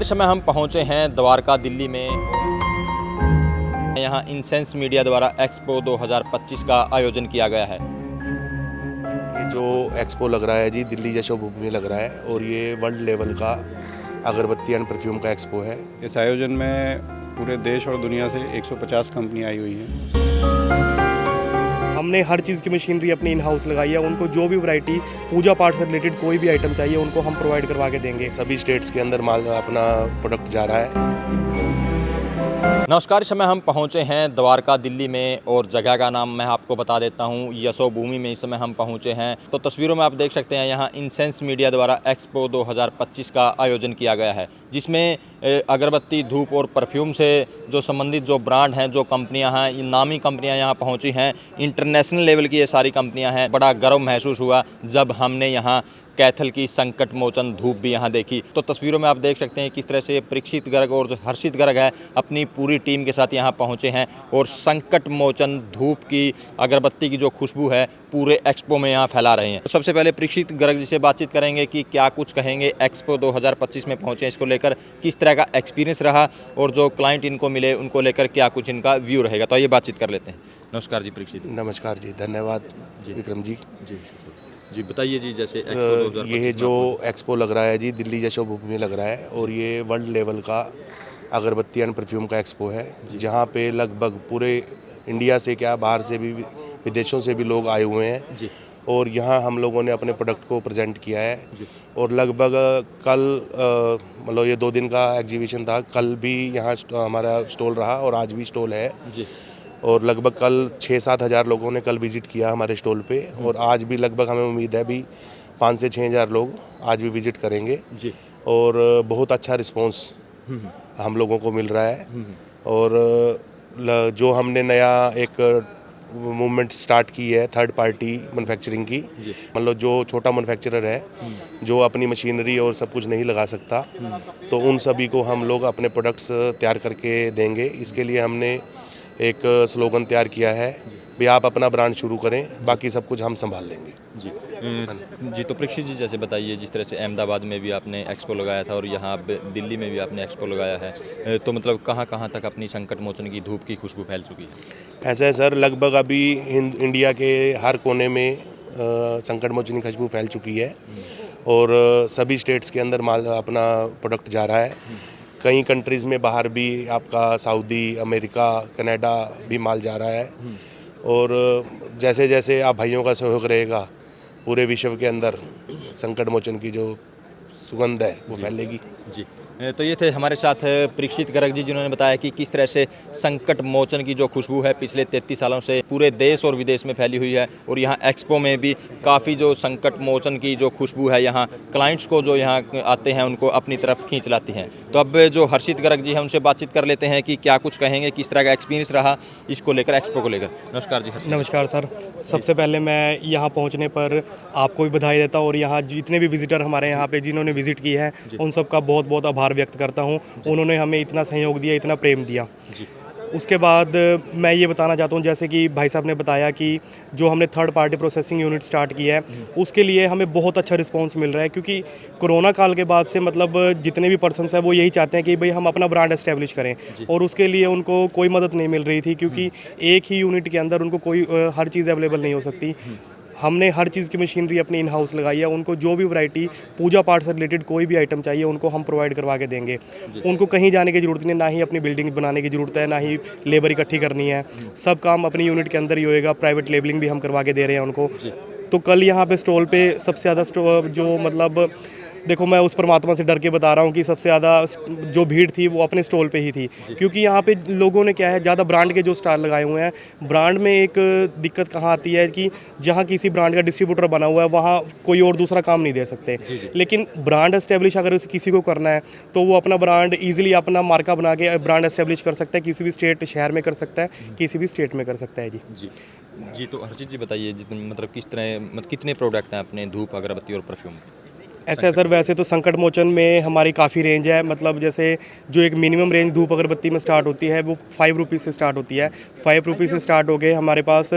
इस समय हम पहुंचे हैं द्वारका दिल्ली में। यहाँ इंसेंस मीडिया द्वारा एक्सपो 2025 का आयोजन किया गया है। ये जो एक्सपो लग रहा है जी, दिल्ली यशोभूमि में लग रहा है और ये वर्ल्ड लेवल का अगरबत्ती एंड परफ्यूम का एक्सपो है। इस आयोजन में पूरे देश और दुनिया से 150 कंपनी आई हुई हैं। हमने हर चीज़ की मशीनरी अपनी इन हाउस लगाई है। उनको जो भी वैरायटी पूजा पाठ से रिलेटेड कोई भी आइटम चाहिए उनको हम प्रोवाइड करवा के देंगे। सभी स्टेट्स के अंदर माल अपना प्रोडक्ट जा रहा है। नमस्कार, इस समय हम पहुंचे हैं द्वारका दिल्ली में और जगह का नाम मैं आपको बता देता हूं, यशोभूमि में इस समय हम पहुंचे हैं। तो तस्वीरों में आप देख सकते हैं यहाँ इंसेंस मीडिया द्वारा एक्सपो 2025 का आयोजन किया गया है, जिसमें अगरबत्ती, धूप और परफ्यूम से जो संबंधित जो ब्रांड हैं, जो कंपनियां हैं, ये नामी कंपनियां यहाँ पहुंची हैं। इंटरनेशनल लेवल की ये सारी कंपनियां हैं। बड़ा गर्व महसूस हुआ जब हमने यहाँ कैथल की संकट मोचन धूप भी यहाँ देखी। तो तस्वीरों में आप देख सकते हैं किस तरह से परीक्षित गर्ग और जो हर्षित गर्ग है अपनी पूरी टीम के साथ यहाँ पहुँचे हैं और संकट मोचन धूप की अगरबत्ती की जो खुशबू है पूरे एक्सपो में यहाँ फैला रहे हैं। तो सबसे पहले परीक्षित गर्ग जी से बातचीत करेंगे कि क्या कुछ कहेंगे एक्सपो 2025 में पहुँचे, इसको लेकर किस तरह का एक्सपीरियंस रहा और जो क्लाइंट इनको मिले उनको लेकर क्या कुछ इनका व्यू रहेगा। तो ये बातचीत कर लेते हैं। नमस्कार जी परीक्षित। नमस्कार जी, धन्यवाद विक्रम जी। जी बताइए जी, जैसे एक्सपो 2025 ये जो एक्सपो लग रहा है जी, दिल्ली यशोभूमि में लग रहा है और ये वर्ल्ड लेवल का अगरबत्ती एंड परफ्यूम का एक्सपो है, जहाँ पे लगभग पूरे इंडिया से क्या बाहर से भी, विदेशों से भी लोग आए हुए हैं जी। और यहाँ हम लोगों ने अपने प्रोडक्ट को प्रेजेंट किया है। और लगभग कल मतलब ये 2 दिन का एग्जीबिशन था। कल भी यहाँ हमारा स्टॉल रहा और आज भी स्टॉल है जी। और लगभग कल 6-7 हज़ार लोगों ने कल विज़िट किया हमारे स्टॉल पे और आज भी लगभग हमें उम्मीद है भी 5 से 6 हज़ार लोग आज भी विज़िट करेंगे जी। और बहुत अच्छा रिस्पांस हम लोगों को मिल रहा है। और जो हमने नया एक मूवमेंट स्टार्ट की है थर्ड पार्टी मैन्युफैक्चरिंग की, मतलब जो छोटा मैन्युफैक्चरर है जो अपनी मशीनरी और सब कुछ नहीं लगा सकता, तो उन सभी को हम लोग अपने प्रोडक्ट्स तैयार करके देंगे। इसके लिए हमने एक स्लोगन तैयार किया है भी आप अपना ब्रांड शुरू करें, बाकी सब कुछ हम संभाल लेंगे। जी जी। तो परीक्षित जी जैसे बताइए, जिस तरह से अहमदाबाद में भी आपने एक्सपो लगाया था और यहाँ दिल्ली में भी आपने एक्सपो लगाया है, तो मतलब कहाँ कहाँ तक अपनी संकट मोचन की धूप की खुशबू फैल चुकी है? ऐसा है सर, लगभग अभी इंडिया के हर कोने में संकट मोचन की खुशबू फैल चुकी है और सभी स्टेट्स के अंदर माल अपना प्रोडक्ट जा रहा है। कई कंट्रीज़ में बाहर भी आपका सऊदी, अमेरिका, कनाडा भी माल जा रहा है और जैसे जैसे आप भाइयों का सहयोग रहेगा पूरे विश्व के अंदर संकट मोचन की जो सुगंध है वो फैलेगी। जी। तो ये थे हमारे साथ परीक्षित गर्ग जी, जिन्होंने बताया कि किस तरह से संकट मोचन की जो खुशबू है पिछले 33 सालों से पूरे देश और विदेश में फैली हुई है और यहाँ एक्सपो में भी काफ़ी जो संकट मोचन की जो खुशबू है यहाँ क्लाइंट्स को जो यहाँ आते हैं उनको अपनी तरफ खींच लाती हैं। तो अब जो हर्षित गर्ग जी हैं उनसे बातचीत कर लेते हैं कि क्या कुछ कहेंगे, किस तरह का एक्सपीरियंस रहा इसको लेकर, एक्सपो को लेकर। नमस्कार जी। नमस्कार सर। सबसे पहले मैं यहाँ पहुँचने पर आपको भी बधाई देता हूँ और यहाँ जितने भी विजिटर हमारे यहाँ पे जिन्होंने विजिट की है उन सबका बहुत बहुत आभार व्यक्त करता हूँ। उन्होंने हमें इतना सहयोग दिया, इतना प्रेम दिया। उसके बाद मैं ये बताना चाहता हूँ, जैसे कि भाई साहब ने बताया कि जो हमने third party processing unit start किया है उसके लिए हमें बहुत अच्छा रिस्पांस मिल रहा है, क्योंकि कोरोना काल के बाद से मतलब जितने भी पर्सन्स हैं वो यही चाहते हैं कि भाई हम अपना ब्रांड एस्टेब्लिश करें और उसके लिए उनको कोई मदद नहीं मिल रही थी, क्योंकि एक ही यूनिट के अंदर उनको कोई हर चीज़ अवेलेबल नहीं हो सकती। हमने हर चीज़ की मशीनरी अपनी इन हाउस लगाई है। उनको जो भी वैरायटी पूजा पाठ से रिलेटेड कोई भी आइटम चाहिए उनको हम प्रोवाइड करवा के देंगे। उनको कहीं जाने की ज़रूरत नहीं, ना ही अपनी बिल्डिंग बनाने की ज़रूरत है, ना ही लेबर इकट्ठी करनी है। सब काम अपनी यूनिट के अंदर ही होएगा। प्राइवेट लेबलिंग भी हम करवा के दे रहे हैं उनको। तो कल यहाँ पे स्टॉल पे सबसे ज़्यादा जो मतलब देखो, मैं उस परमात्मा से डर के बता रहा हूँ कि सबसे ज़्यादा जो भीड़ थी वो अपने स्टॉल पे ही थी, क्योंकि यहाँ पे लोगों ने क्या है ज़्यादा ब्रांड के जो स्टार लगाए हुए हैं। ब्रांड में एक दिक्कत कहाँ आती है कि जहाँ किसी ब्रांड का डिस्ट्रीब्यूटर बना हुआ है वहाँ कोई और दूसरा काम नहीं दे सकते। लेकिन ब्रांड एस्टेब्लिश अगर किसी को करना है तो वो अपना ब्रांड ईजिली अपना मार्का बना के ब्रांड एस्टेब्लिश कर सकता है। किसी भी स्टेट शहर में कर सकता है, किसी भी स्टेट में कर सकता है। जी जी। तो हर्षित जी बताइए, मतलब किस तरह, मतलब कितने प्रोडक्ट हैं अपने धूप, अगरबत्ती और परफ्यूम के? ऐसा है सर, वैसे तो संकट मोचन में हमारी काफ़ी रेंज है। मतलब जैसे जो एक मिनिमम रेंज धूप अगरबत्ती में स्टार्ट होती है वो 5 रुपीज़ से स्टार्ट होती है। 5 रुपीज़ से स्टार्ट हो गए हमारे पास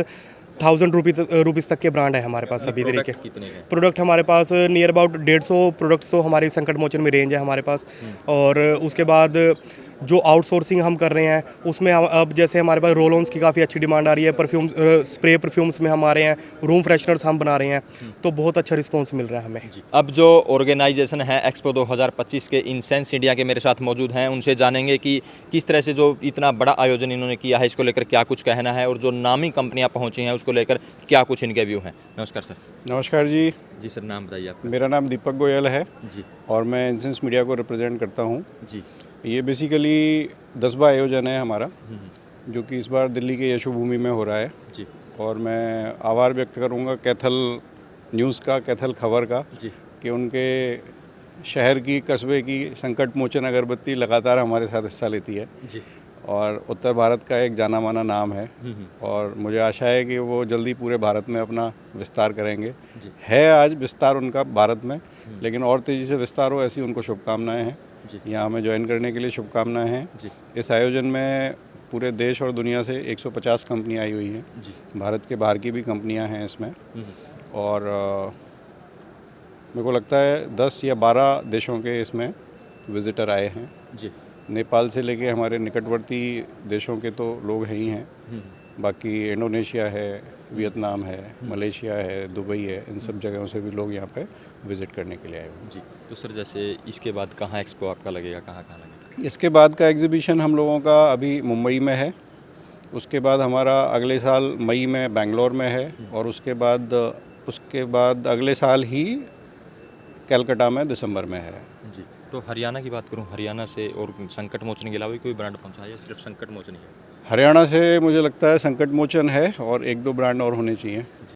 रुपीज़ तक के ब्रांड है हमारे पास सभी तरीके। कितने के? प्रोडक्ट हमारे पास नियर अबाउट 150 प्रोडक्ट्स तो हमारे संकट मोचन में रेंज है हमारे पास। और उसके बाद जो आउटसोर्सिंग हम कर रहे हैं उसमें हम अब जैसे हमारे पास रोल ऑन्स की काफ़ी अच्छी डिमांड आ रही है, परफ्यूम स्प्रे परफ्यूम्स में हम आ रहे हैं, रूम फ्रेशनर्स हम बना रहे हैं, तो बहुत अच्छा रिस्पॉन्स मिल रहा है हमें। अब जो ऑर्गेनाइजेशन है एक्सपो 2025 के इंसेंस इंडिया के मेरे साथ मौजूद हैं, उनसे जानेंगे कि किस तरह से जो इतना बड़ा आयोजन इन्होंने किया है इसको लेकर क्या कुछ कहना है, और जो नामी कंपनियां पहुंची हैं उसको लेकर क्या कुछ इनके व्यू हैं। नमस्कार सर। नमस्कार जी, जी सर, नाम बताइए आपका। मेरा नाम दीपक गोयल है जी और मैं इंसेंस मीडिया को रिप्रेजेंट करता हूँ। जी ये बेसिकली 10वां आयोजन है हमारा, जो कि इस बार दिल्ली के यशोभूमि में हो रहा है। जी और मैं आभार व्यक्त करूँगा कैथल न्यूज़ का, कैथल खबर का, जी कि उनके शहर की, कस्बे की संकट मोचन अगरबत्ती लगातार हमारे साथ हिस्सा लेती है जी और उत्तर भारत का एक जाना माना नाम है। और मुझे आशा है कि वो जल्दी पूरे भारत में अपना विस्तार करेंगे। जी। है आज विस्तार उनका भारत में, लेकिन और तेज़ी से विस्तार हो, ऐसी उनको शुभकामनाएं हैं। जी। यहाँ हमें ज्वाइन करने के लिए शुभकामनाएं हैं। जी इस आयोजन में पूरे देश और दुनिया से 150 कंपनियाँ आई हुई हैं। जी भारत के बाहर की भी कंपनियाँ हैं इसमें। और मेरे को लगता है 10 या 12 देशों के इसमें विज़िटर आए हैं। जी नेपाल से लेके हमारे निकटवर्ती देशों के तो लोग हैं ही हैं। बाकी इंडोनेशिया है, वियतनाम है, मलेशिया है, दुबई है, इन सब जगहों से भी लोग यहाँ पे विज़िट करने के लिए आए हुए हैं। जी। तो सर जैसे इसके बाद कहाँ एक्सपो आपका लगेगा, कहाँ कहाँ लगेगा? इसके बाद का एग्जीबिशन हम लोगों का अभी मुंबई में है। उसके बाद हमारा अगले साल मई में बेंगलोर में है। और उसके बाद अगले साल ही कलकत्ता में दिसंबर में है। जी। तो हरियाणा की बात करूँ, हरियाणा से और संकट मोचन के अलावा भी कोई ब्रांड पहुंचा है या सिर्फ संकट मोचन ही है? हरियाणा से मुझे लगता है संकट मोचन है और 1-2 ब्रांड और होने चाहिए।